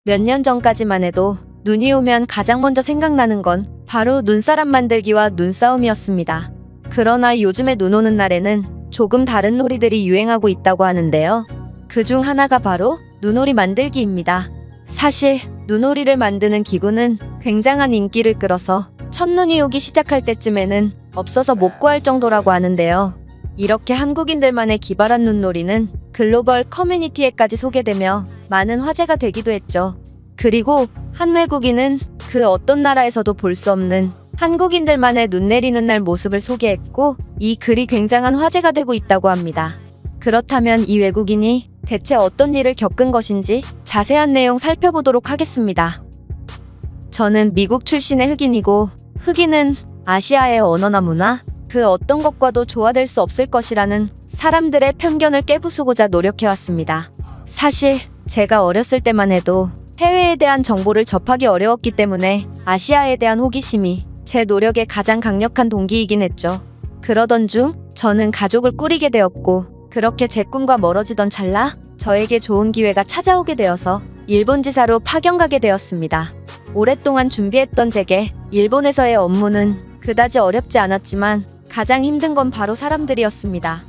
몇 년 전까지만 해도 눈이 오면 가장 먼저 생각나는 건 바로 눈사람 만들기와 눈싸움이었습니다. 그러나 요즘에 눈 오는 날에는 조금 다른 놀이들이 유행하고 있다고 하는데요. 그중 하나가 바로 눈오리 만들기입니다. 사실 눈오리를 만드는 기구는 굉장한 인기를 끌어서 첫눈이 오기 시작할 때쯤에는 없어서 못 구할 정도라고 하는데요. 이렇게 한국인들만의 기발한 눈놀이는 글로벌 커뮤니티에까지 소개되며 많은 화제가 되기도 했죠. 그리고 한 외국인은 그 어떤 나라에서도 볼 수 없는 한국인들만의 눈 내리는 날 모습을 소개했고 이 글이 굉장한 화제가 되고 있다고 합니다. 그렇다면 이 외국인이 대체 어떤 일을 겪은 것인지 자세한 내용 살펴보도록 하겠습니다. 저는 미국 출신의 흑인이고 흑인은 아시아의 언어나 문화, 그 어떤 것과도 조화될 수 없을 것이라는 사람들의 편견을 깨부수고자 노력해왔습니다. 사실 제가 어렸을 때만 해도 해외에 대한 정보를 접하기 어려웠기 때문에 아시아에 대한 호기심이 제 노력의 가장 강력한 동기이긴 했죠. 그러던 중 저는 가족을 꾸리게 되었고 그렇게 제 꿈과 멀어지던 찰나 저에게 좋은 기회가 찾아오게 되어서 일본 지사로 파견 가게 되었습니다. 오랫동안 준비했던 제게 일본에서의 업무는 그다지 어렵지 않았지만 가장 힘든 건 바로 사람들이었습니다.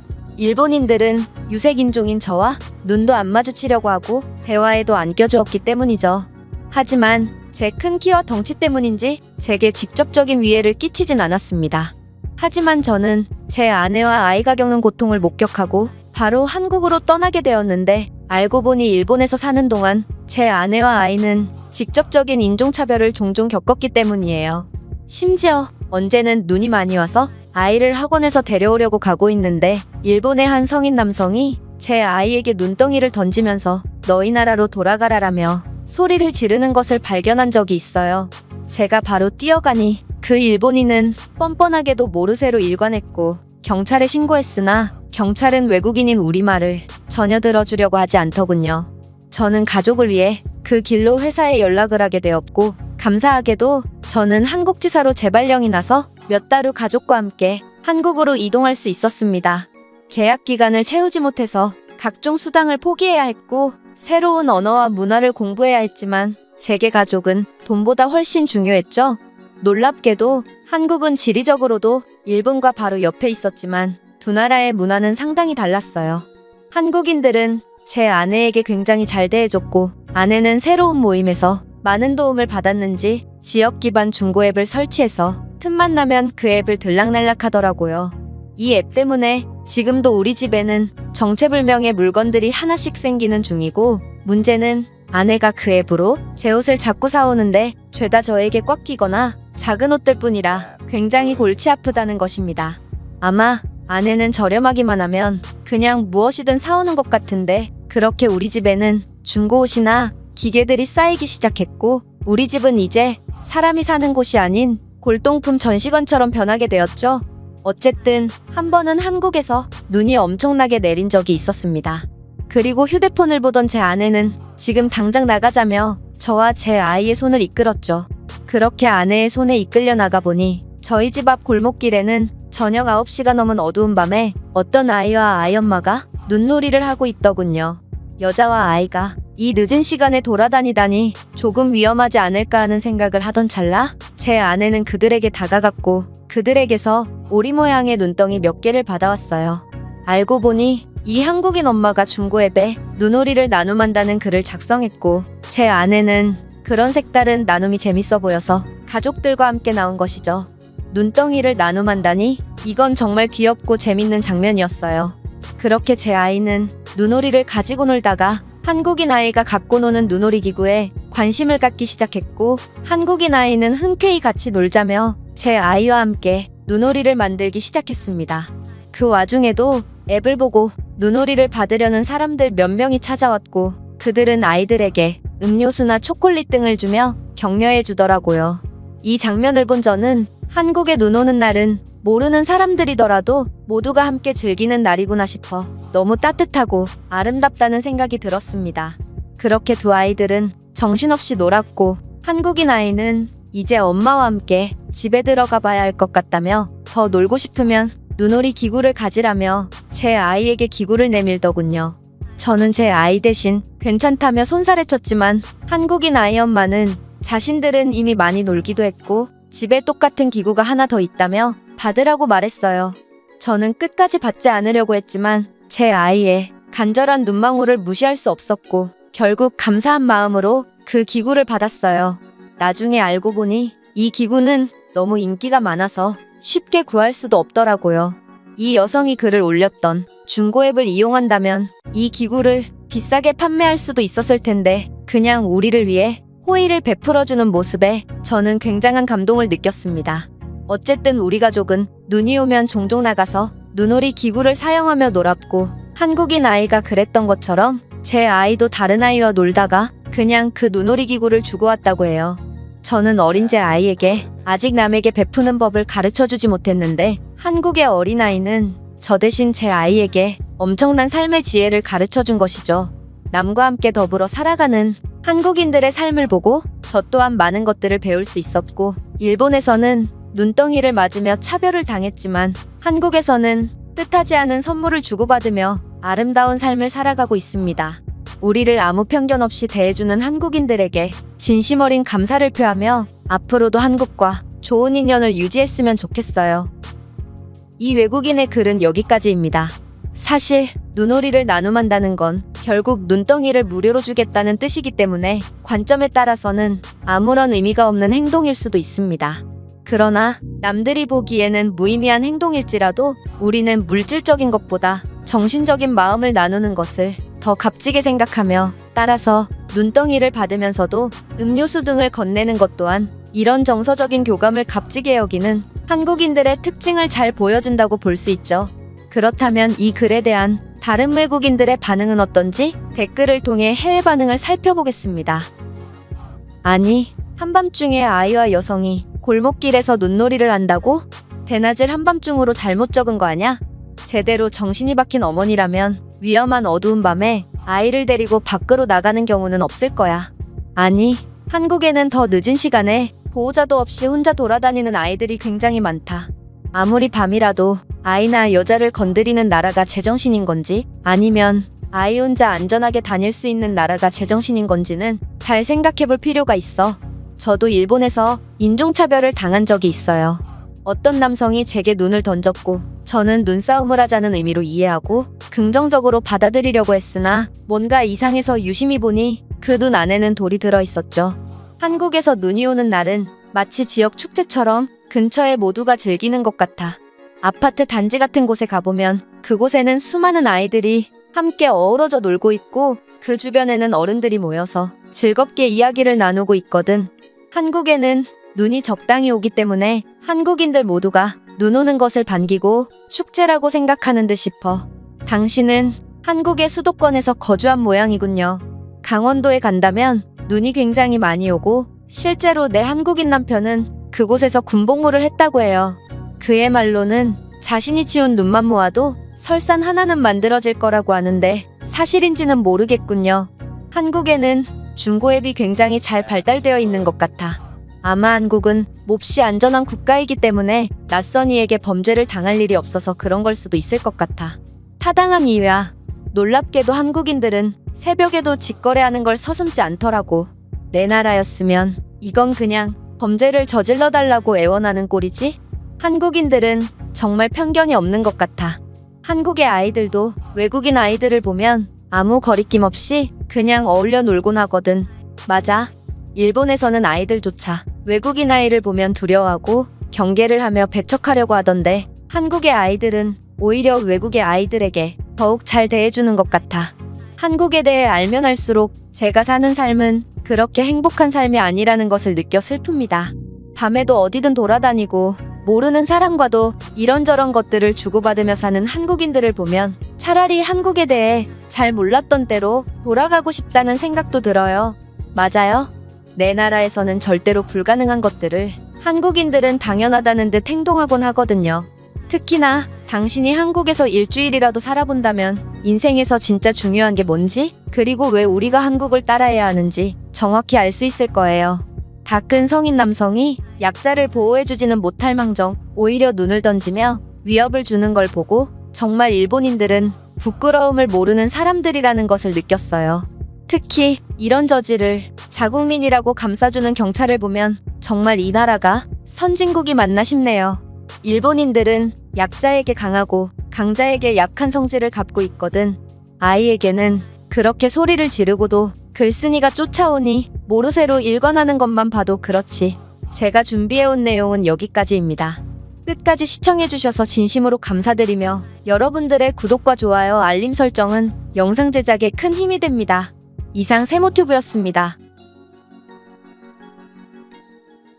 일본인들은 유색인종인 저와 눈도 안 마주치려고 하고 대화에도 안 껴주었기 때문이죠. 하지만 제 큰 키와 덩치 때문인지 제게 직접적인 위해를 끼치진 않았습니다. 하지만 저는 제 아내와 아이가 겪는 고통을 목격하고 바로 한국으로 떠나게 되었는데 알고 보니 일본에서 사는 동안 제 아내와 아이는 직접적인 인종차별을 종종 겪었기 때문이에요. 심지어 언제는 눈이 많이 와서 아이를 학원에서 데려오려고 가고 있는데 일본의 한 성인 남성이 제 아이에게 눈덩이를 던지면서 너희 나라로 돌아가라라며 소리를 지르는 것을 발견한 적이 있어요. 제가 바로 뛰어가니 그 일본인은 뻔뻔하게도 모르쇠로 일관했고 경찰에 신고했으나 경찰은 외국인인 우리말을 전혀 들어주려고 하지 않더군요. 저는 가족을 위해 그 길로 회사에 연락을 하게 되었고 감사하게도 저는 한국지사로 재발령이 나서 몇 달 후 가족과 함께 한국으로 이동할 수 있었습니다. 계약 기간을 채우지 못해서 각종 수당을 포기해야 했고 새로운 언어와 문화를 공부해야 했지만 제게 가족은 돈보다 훨씬 중요했죠. 놀랍게도 한국은 지리적으로도 일본과 바로 옆에 있었지만 두 나라의 문화는 상당히 달랐어요. 한국인들은 제 아내에게 굉장히 잘 대해줬고 아내는 새로운 모임에서 많은 도움을 받았는지 지역 기반 중고 앱을 설치해서 틈만 나면 그 앱을 들락날락 하더라고요. 이 앱 때문에 지금도 우리 집에는 정체불명의 물건들이 하나씩 생기는 중이고 문제는 아내가 그 앱으로 제 옷을 자꾸 사오는데 죄다 저에게 꽉 끼거나 작은 옷들 뿐이라 굉장히 골치 아프다는 것입니다. 아마 아내는 저렴하기만 하면 그냥 무엇이든 사오는 것 같은데 그렇게 우리 집에는 중고옷이나 기계들이 쌓이기 시작했고 우리 집은 이제 사람이 사는 곳이 아닌 골동품 전시관처럼 변하게 되었죠. 어쨌든 한 번은 한국에서 눈이 엄청나게 내린 적이 있었습니다. 그리고 휴대폰을 보던 제 아내는 지금 당장 나가자며 저와 제 아이의 손을 이끌었죠. 그렇게 아내의 손에 이끌려 나가보니 저희 집 앞 골목길에는 저녁 9시가 넘은 어두운 밤에 어떤 아이와 아이 엄마가 눈놀이를 하고 있더군요. 여자와 아이가 이 늦은 시간에 돌아다니다니 조금 위험하지 않을까 하는 생각을 하던 찰나 제 아내는 그들에게 다가갔고 그들에게서 오리 모양의 눈덩이 몇 개를 받아왔어요. 알고 보니 이 한국인 엄마가 중고 앱에 눈오리를 나눔한다는 글을 작성했고 제 아내는 그런 색다른 나눔이 재밌어 보여서 가족들과 함께 나온 것이죠. 눈덩이를 나눔한다니 이건 정말 귀엽고 재밌는 장면이었어요. 그렇게 제 아이는 눈오리를 가지고 놀다가 한국인 아이가 갖고 노는 눈오리 기구에 관심을 갖기 시작했고 한국인 아이는 흔쾌히 같이 놀자며 제 아이와 함께 눈오리를 만들기 시작했습니다. 그 와중에도 앱을 보고 눈오리를 받으려는 사람들 몇 명이 찾아왔고 그들은 아이들에게 음료수나 초콜릿 등을 주며 격려해 주더라고요. 이 장면을 본 저는 한국에 눈 오는 날은 모르는 사람들이더라도 모두가 함께 즐기는 날이구나 싶어 너무 따뜻하고 아름답다는 생각이 들었습니다. 그렇게 두 아이들은 정신없이 놀았고 한국인 아이는 이제 엄마와 함께 집에 들어가 봐야 할 것 같다며 더 놀고 싶으면 눈오리 기구를 가지라며 제 아이에게 기구를 내밀더군요. 저는 제 아이 대신 괜찮다며 손살에 쳤지만 한국인 아이 엄마는 자신들은 이미 많이 놀기도 했고 집에 똑같은 기구가 하나 더 있다며 받으라고 말했어요. 저는 끝까지 받지 않으려고 했지만 제 아이의 간절한 눈망울을 무시할 수 없었고 결국 감사한 마음으로 그 기구를 받았어요. 나중에 알고 보니 이 기구는 너무 인기가 많아서 쉽게 구할 수도 없더라고요. 이 여성이 글을 올렸던 중고 앱을 이용한다면 이 기구를 비싸게 판매할 수도 있었을 텐데 그냥 우리를 위해 호의를 베풀어주는 모습에 저는 굉장한 감동을 느꼈습니다. 어쨌든 우리 가족은 눈이 오면 종종 나가서 눈오리 기구를 사용하며 놀았고 한국인 아이가 그랬던 것처럼 제 아이도 다른 아이와 놀다가 그냥 그 눈오리 기구를 주고 왔다고 해요. 저는 어린 제 아이에게 아직 남에게 베푸는 법을 가르쳐주지 못했는데 한국의 어린아이는 저 대신 제 아이에게 엄청난 삶의 지혜를 가르쳐준 것이죠. 남과 함께 더불어 살아가는 한국인들의 삶을 보고 저 또한 많은 것들을 배울 수 있었고 일본에서는 눈덩이를 맞으며 차별을 당했지만 한국에서는 뜻하지 않은 선물을 주고받으며 아름다운 삶을 살아가고 있습니다. 우리를 아무 편견 없이 대해주는 한국인들에게 진심 어린 감사를 표하며 앞으로도 한국과 좋은 인연을 유지했으면 좋겠어요. 이 외국인의 글은 여기까지입니다. 사실 눈오리를 나눔한다는 건 결국 눈덩이를 무료로 주겠다는 뜻이기 때문에 관점에 따라서는 아무런 의미가 없는 행동일 수도 있습니다. 그러나 남들이 보기에는 무의미한 행동일지라도 우리는 물질적인 것보다 정신적인 마음을 나누는 것을 더 값지게 생각하며 따라서 눈덩이를 받으면서도 음료수 등을 건네는 것 또한 이런 정서적인 교감을 값지게 여기는 한국인들의 특징을 잘 보여준다고 볼 수 있죠. 그렇다면 이 글에 대한 다른 외국인들의 반응은 어떤지 댓글을 통해 해외 반응을 살펴보겠습니다. 아니, 한밤중에 아이와 여성이 골목길에서 눈놀이를 한다고? 대낮을 한밤중으로 잘못 적은 거 아냐? 제대로 정신이 박힌 어머니라면 위험한 어두운 밤에 아이를 데리고 밖으로 나가는 경우는 없을 거야. 아니, 한국에는 더 늦은 시간에 보호자도 없이 혼자 돌아다니는 아이들이 굉장히 많다. 아무리 밤이라도 아이나 여자를 건드리는 나라가 제정신인 건지 아니면 아이 혼자 안전하게 다닐 수 있는 나라가 제정신인 건지는 잘 생각해 볼 필요가 있어. 저도 일본에서 인종차별을 당한 적이 있어요. 어떤 남성이 제게 눈을 던졌고 저는 눈싸움을 하자는 의미로 이해하고 긍정적으로 받아들이려고 했으나 뭔가 이상해서 유심히 보니 그 눈 안에는 돌이 들어 있었죠. 한국에서 눈이 오는 날은 마치 지역 축제처럼 근처에 모두가 즐기는 것 같아. 아파트 단지 같은 곳에 가보면 그곳에는 수많은 아이들이 함께 어우러져 놀고 있고 그 주변에는 어른들이 모여서 즐겁게 이야기를 나누고 있거든. 한국에는 눈이 적당히 오기 때문에 한국인들 모두가 눈 오는 것을 반기고 축제라고 생각하는 듯 싶어. 당신은 한국의 수도권에서 거주한 모양이군요. 강원도에 간다면 눈이 굉장히 많이 오고 실제로 내 한국인 남편은 그곳에서 군복무를 했다고 해요. 그의 말로는 자신이 치운 눈만 모아도 설산 하나는 만들어질 거라고 하는데 사실인지는 모르겠군요. 한국에는 중고앱이 굉장히 잘 발달되어 있는 것 같아. 아마 한국은 몹시 안전한 국가이기 때문에 낯선 이에게 범죄를 당할 일이 없어서 그런 걸 수도 있을 것 같아. 타당한 이유야. 놀랍게도 한국인들은 새벽에도 직거래하는 걸 서슴지 않더라고. 내 나라였으면 이건 그냥 범죄를 저질러 달라고 애원하는 꼴이지? 한국인들은 정말 편견이 없는 것 같아. 한국의 아이들도 외국인 아이들을 보면 아무 거리낌 없이 그냥 어울려 놀곤 하거든. 맞아. 일본에서는 아이들조차 외국인 아이를 보면 두려워하고 경계를 하며 배척하려고 하던데 한국의 아이들은 오히려 외국의 아이들에게 더욱 잘 대해주는 것 같아. 한국에 대해 알면 알수록 제가 사는 삶은 그렇게 행복한 삶이 아니라는 것을 느껴 슬픕니다. 밤에도 어디든 돌아다니고 모르는 사람과도 이런저런 것들을 주고받으며 사는 한국인들을 보면 차라리 한국에 대해 잘 몰랐던 때로 돌아가고 싶다는 생각도 들어요. 맞아요. 내 나라에서는 절대로 불가능한 것들을 한국인들은 당연하다는 듯 행동하곤 하거든요. 특히나 당신이 한국에서 일주일이라도 살아본다면 인생에서 진짜 중요한 게 뭔지, 그리고 왜 우리가 한국을 따라해야 하는지 정확히 알 수 있을 거예요. 다 큰 성인 남성이 약자를 보호해주지는 못할 망정 오히려 눈을 던지며 위협을 주는 걸 보고 정말 일본인들은 부끄러움을 모르는 사람들이라는 것을 느꼈어요. 특히 이런 저지를 자국민이라고 감싸주는 경찰을 보면 정말 이 나라가 선진국이 맞나 싶네요. 일본인들은 약자에게 강하고 강자에게 약한 성질을 갖고 있거든. 아이에게는 그렇게 소리를 지르고도 글쓴이가 쫓아오니 모르쇠로 일관하는 것만 봐도 그렇지. 제가 준비해온 내용은 여기까지입니다. 끝까지 시청해주셔서 진심으로 감사드리며 여러분들의 구독과 좋아요, 알림 설정은 영상 제작에 큰 힘이 됩니다. 이상 세모튜브였습니다.